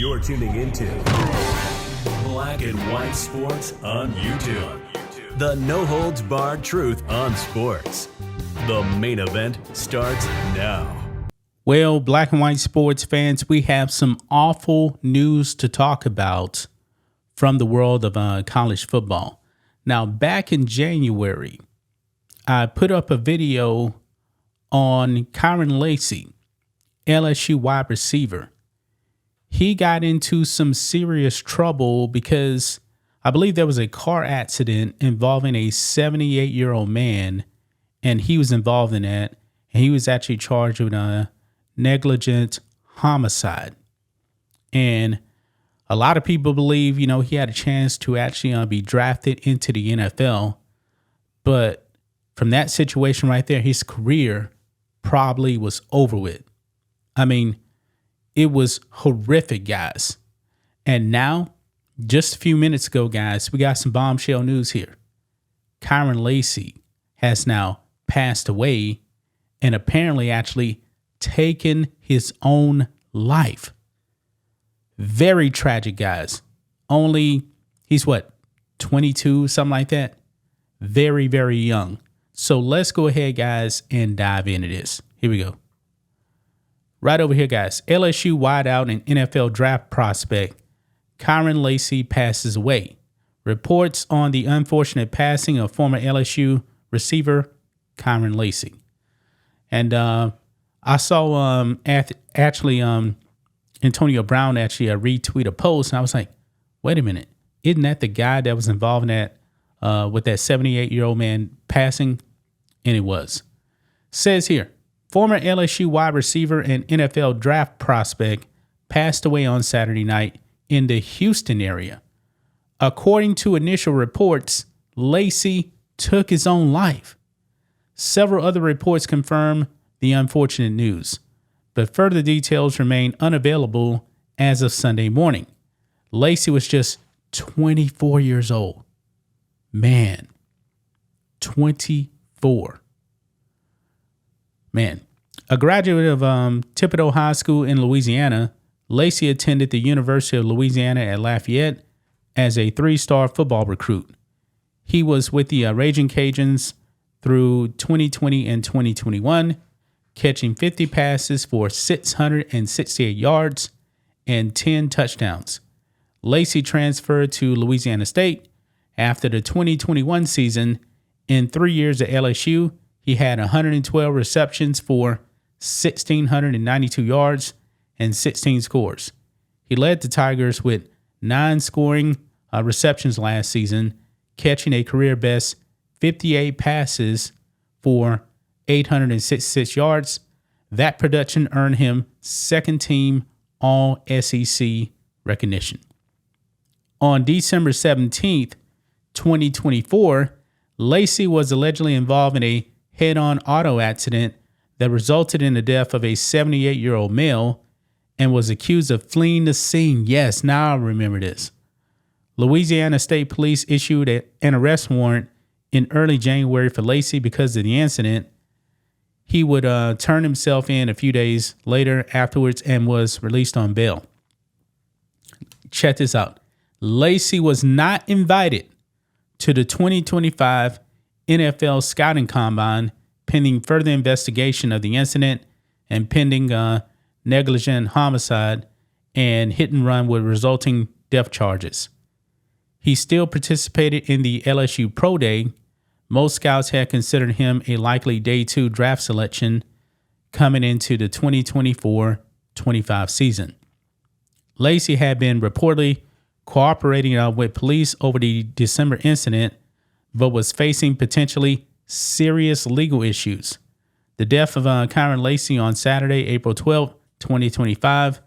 You're tuning into Black and White Sports on YouTube. The no-holds-barred truth on sports. The main event starts now. Well, Black and White Sports fans, we have some awful news to talk about from the world of college football. Now, back in January, I put up a video on Kyren Lacy, LSU wide receiver. He got into some serious trouble because I believe there was a car accident involving a 78-year-old man, and he was involved in that. And he was actually charged with a negligent homicide. And a lot of people believe, he had a chance to actually be drafted into the NFL. But from that situation right there, his career probably was over with. I mean, it was horrific, guys. And now, just a few minutes ago, guys, we got some bombshell news here. Kyren Lacy has now passed away and apparently actually taken his own life. Very tragic, guys. He's 22, something like that? Very, very young. So let's go ahead, guys, and dive into this. Here we go. Right over here, guys. LSU wideout and NFL draft prospect Kyren Lacy passes away. Reports on the unfortunate passing of former LSU receiver Kyren Lacy. And I saw Antonio Brown actually retweet a post, and I was like, wait a minute. Isn't that the guy that was involved in that with that 78-year-old man passing? And it was. Says here, former LSU wide receiver and NFL draft prospect passed away on Saturday night in the Houston area. According to initial reports, Lacy took his own life. Several other reports confirm the unfortunate news, but further details remain unavailable as of Sunday morning. Lacy was just 24 years old. Man, 24. Man, a graduate of Thibodaux High School in Louisiana, Lacy attended the University of Louisiana at Lafayette as a three-star football recruit. He was with the Raging Cajuns through 2020 and 2021, catching 50 passes for 668 yards and 10 touchdowns. Lacy transferred to Louisiana State after the 2021 season. In 3 years at LSU, he had 112 receptions for 1,692 yards and 16 scores. He led the Tigers with 9 scoring receptions last season, catching a career best 58 passes for 866 yards. That production earned him second team All-SEC recognition. On December 17th, 2024, Lacy was allegedly involved in a head-on auto accident that resulted in the death of a 78-year-old male and was accused of fleeing the scene. Yes, now I remember this. Louisiana State Police issued an arrest warrant in early January for Lacy because of the incident. He would turn himself in a few days later afterwards and was released on bail. Check this out. Lacy was not invited to the 2025 NFL Scouting Combine pending further investigation of the incident and pending negligent homicide and hit and run with resulting death charges. He still participated in the LSU Pro Day. Most scouts had considered him a likely day 2 draft selection coming into the 2024-25 season. Lacy had been reportedly cooperating with police over the December incident, but was facing potentially serious legal issues. The death of Kyren Lacy on Saturday, April 12, 2025,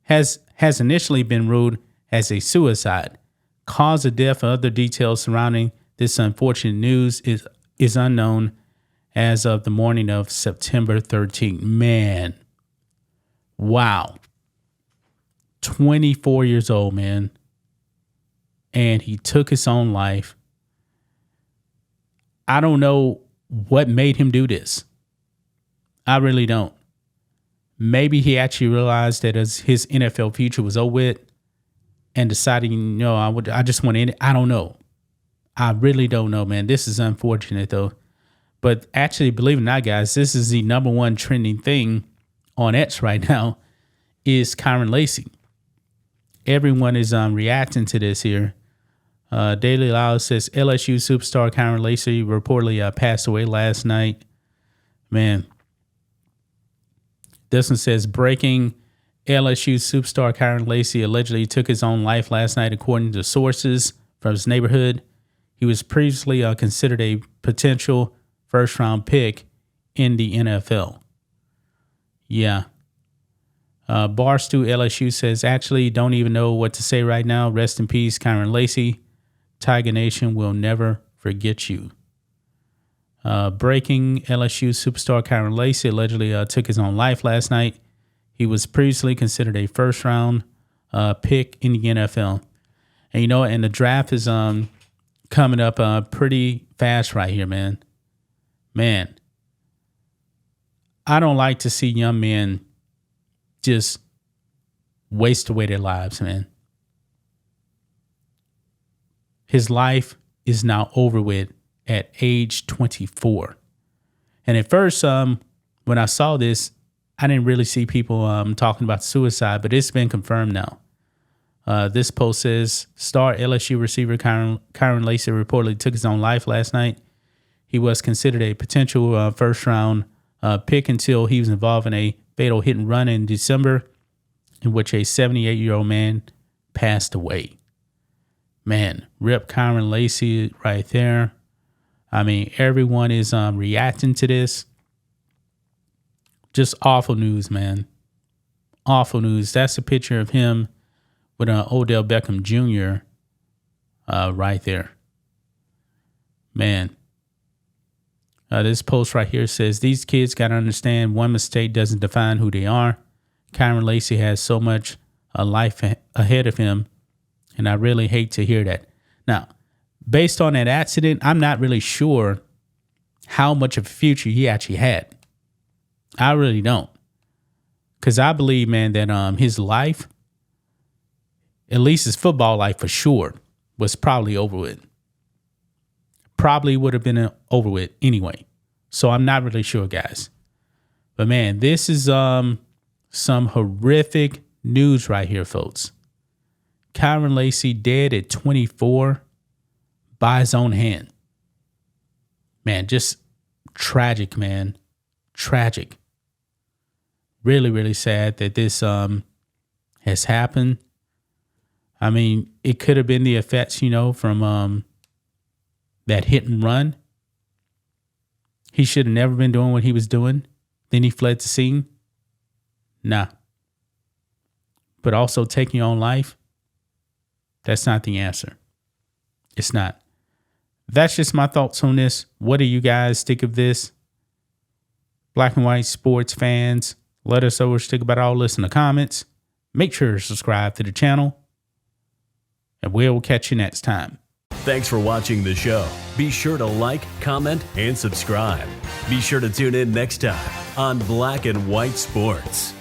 has initially been ruled as a suicide. Cause of death and other details surrounding this unfortunate news is unknown as of the morning of September 13th. Man, wow. 24 years old, man. And he took his own life. I don't know what made him do this. I really don't. maybe he actually realized that his NFL future was over with and decided, I just want to end it. I don't know. I really don't know, man. This is unfortunate, though. But actually, believe it or not, guys, this is the number one trending thing on X right now is Kyren Lacy. Everyone is reacting to this here. Daily Loud says LSU superstar Kyren Lacy reportedly passed away last night. Man. This one says breaking LSU superstar Kyren Lacy allegedly took his own life last night, according to sources from his neighborhood. He was previously considered a potential first-round pick in the NFL. Yeah. Barstool LSU says, actually, don't even know what to say right now. Rest in peace, Kyren Lacy. Tiger Nation will never forget you. Breaking LSU superstar Kyren Lacy allegedly took his own life last night. He was previously considered a first-round pick in the NFL. And, and the draft is coming up pretty fast right here, man. Man, I don't like to see young men just waste away their lives, man. His life is now over with at age 24. And at first, when I saw this, I didn't really see people talking about suicide, but it's been confirmed now. This post says, star LSU receiver Kyren Lacy reportedly took his own life last night. He was considered a potential first-round pick until he was involved in a fatal hit and run in December, in which a 78-year-old man passed away. Man, rip Kyren Lacy right there. I mean, everyone is reacting to this. Just awful news, man. Awful news. That's a picture of him with Odell Beckham Jr. Right there. Man. This post right here says, these kids got to understand one mistake doesn't define who they are. Kyren Lacy has so much life ahead of him, and I really hate to hear that. Now, based on that accident, I'm not really sure how much of a future he actually had. I really don't. Because I believe, man, that his life, at least his football life for sure, was probably over with. Probably would have been over with anyway. So I'm not really sure, guys. But man, this is some horrific news right here, folks. Kyren Lacy dead at 24 by his own hand. Man, just tragic, man. Tragic. Really, really sad that this has happened. I mean, it could have been the effects, from that hit and run. He should have never been doing what he was doing. Then he fled the scene. Nah. But also taking your own life, that's not the answer. It's not. That's just my thoughts on this. What do you guys think of this? Black and white sports fans, let us know what you think about all this in the comments. Make sure to subscribe to the channel. And we'll catch you next time. Thanks for watching the show. Be sure to like, comment, and subscribe. Be sure to tune in next time on Black and White Sports.